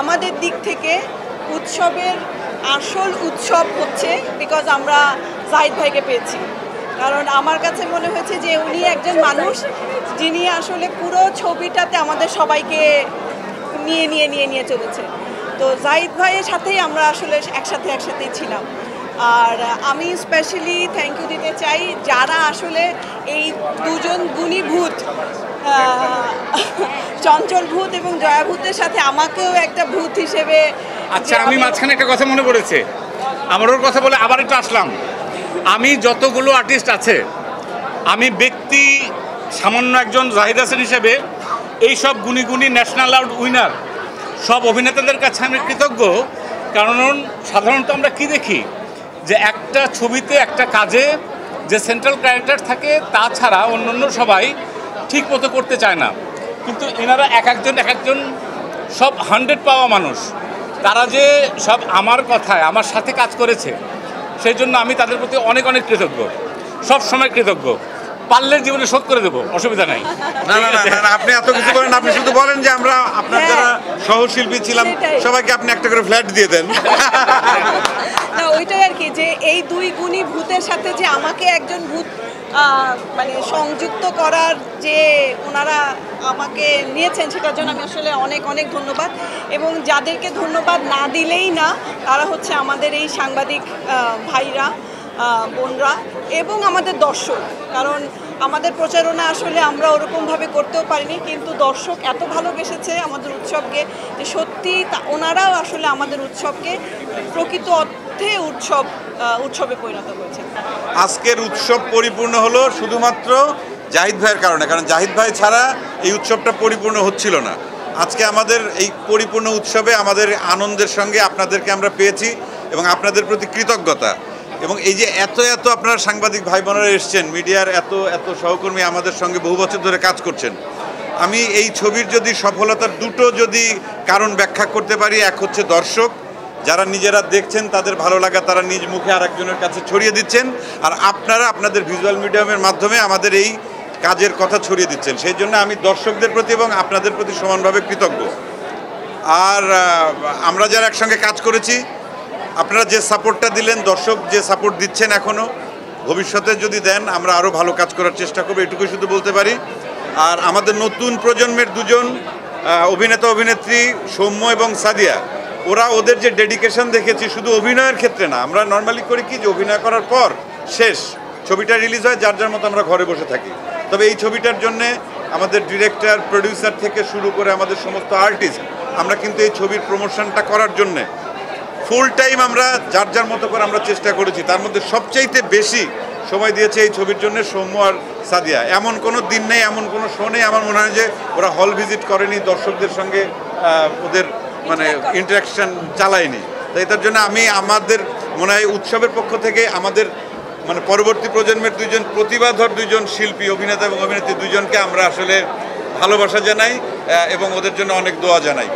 আমাদের দিক থেকে উৎসবের আসল উৎসব হচ্ছে বিকজ আমরা জাহিদ ভাইকে পেয়েছি। কারণ আমার কাছে মনে হয়েছে যে উনি একজন মানুষ যিনি আসলে পুরো ছবিটাতে আমাদের সবাইকে নিয়ে চলেছে। তো জাহিদ ভাইয়ের সাথেই আমরা আসলে একসাথেই ছিলাম। আর আমি স্পেশালি থ্যাংক ইউ দিতে চাই যারা আসলে এই দুজন গুণী ভূত, চঞ্চল ভূত এবং জয়া ভূতের সাথে আমাকেও একটা ভূত হিসেবে। আচ্ছা, আমি মাঝখানে একটা কথা মনে পড়েছে, আমার ওর কথা বলে আবার একটু আসলাম। আমি যতগুলো আর্টিস্ট আছে, আমি ব্যক্তি সামান্য একজন জাহিদ হাসান হিসেবে এইসব গুণী ন্যাশনাল অ্যাওয়ার্ড উইনার সব অভিনেতাদের কাছে আমি কৃতজ্ঞ। কারণ সাধারণত আমরা কি দেখি যে একটা ছবিতে একটা কাজে যে সেন্ট্রাল ক্যারেক্টার থাকে তাছাড়া অন্যান্য সবাই ঠিক মতো করতে চায় না, কিন্তু এনারা এক একজন সব 100 পাওয়া মানুষ। তারা যে সব আমার কথায় আমার সাথে কাজ করেছে, সেই জন্য আমি তাদের প্রতি অনেক কৃতজ্ঞ, সব সময় কৃতজ্ঞ। পারলে জীবনে শোধ করে দেবো, অসুবিধা নাই। না, আপনি এত কিছু করেন, আপনি শুধু বলেন যে আমরা আপনার যারা সহশিল্পী ছিলাম সবাইকে আপনি একটা করে ফ্ল্যাট দিয়ে দেন। না, ওইটাই আর কি, যে এই দুই গুণী ভূতের সাথে যে আমাকে একজন ভূত মানে সংযুক্ত করার যে ওনারা আমাকে নিয়েছেন, সেটার জন্য আমি আসলে অনেক ধন্যবাদ। এবং যাদেরকে ধন্যবাদ না দিলেই না, তারা হচ্ছে আমাদের এই সাংবাদিক ভাইরা, বোনরা এবং আমাদের দর্শক। কারণ আমাদের প্রচারণা আসলে আমরা ওরকমভাবে করতেও পারিনি, কিন্তু দর্শক এত ভালোবেসেছে আমাদের উৎসবকে যে সত্যি ওনারাও আসলে আমাদের উৎসবকে প্রকৃত অর্থে উৎসবে পরিণত করেছে। আজকের উৎসব পরিপূর্ণ হলো শুধুমাত্র জাহিদ ভাইয়ের কারণে, কারণ জাহিদ ভাই ছাড়া এই উৎসবটা পরিপূর্ণ হচ্ছিল না। আজকে আমাদের এই পরিপূর্ণ উৎসবে আমাদের আনন্দের সঙ্গে আপনাদেরকে আমরা পেয়েছি এবং আপনাদের প্রতি কৃতজ্ঞতা। এবং এই যে এত আপনারা সাংবাদিক ভাই বোনেরা এসছেন, মিডিয়ার এত সহকর্মী আমাদের সঙ্গে বহু বছর ধরে কাজ করছেন। আমি এই ছবির যদি সফলতার দুটো কারণ ব্যাখ্যা করতে পারি, এক হচ্ছে দর্শক, যারা নিজেরা দেখছেন তাদের ভালো লাগা তারা নিজ মুখে আরেকজনের কাছে ছড়িয়ে দিচ্ছেন, আর আপনারা আপনাদের ভিজুয়াল মিডিয়ামের মাধ্যমে আমাদের এই কাজের কথা ছড়িয়ে দিচ্ছেন। সেই জন্য আমি দর্শকদের প্রতি এবং আপনাদের প্রতি সমানভাবে কৃতজ্ঞ। আর আমরা যারা একসঙ্গে কাজ করেছি, আপনারা যে সাপোর্টটা দিলেন, দর্শক যে সাপোর্ট দিচ্ছেন এখনও, ভবিষ্যতে যদি দেন আমরা আরও ভালো কাজ করার চেষ্টা করব, এটুকুই শুধু বলতে পারি। আর আমাদের নতুন প্রজন্মের দুজন অভিনেতা অভিনেত্রী সৌম্য এবং সাদিয়া, ওরা ওদের যে ডেডিকেশন দেখেছি শুধু অভিনয়ের ক্ষেত্রে না, আমরা নর্মালি করি কি যে অভিনয় করার পর শেষ ছবিটা রিলিজ হয়, যার মতো আমরা ঘরে বসে থাকি। তবে এই ছবিটার জন্যে আমাদের ডিরেক্টর, প্রডিউসার থেকে শুরু করে আমাদের সমস্ত আর্টিস্ট, আমরা কিন্তু এই ছবির প্রমোশনটা করার জন্যে ফুল টাইম আমরা যার মতো করে আমরা চেষ্টা করেছি। তার মধ্যে সবচাইতে বেশি সময় দিয়েছে এই ছবির জন্য সৌম্য আর সাদিয়া। এমন কোনো দিন নেই, এমন কোনো শো নেই আমার মনে হয় যে ওরা হল ভিজিট করেনি, দর্শকদের সঙ্গে ওদের মানে ইন্টারাকশান চালায়নি। তো এটার জন্য আমি আমাদের মনে হয় উৎসবের পক্ষ থেকে আমাদের মানে পরবর্তী প্রজন্মের দুজন প্রতিভাধর দুজন শিল্পী, অভিনেতা এবং অভিনেত্রী দুজনকে আমরা আসলে ভালোবাসা জানাই এবং ওদের জন্য অনেক দোয়া জানাই।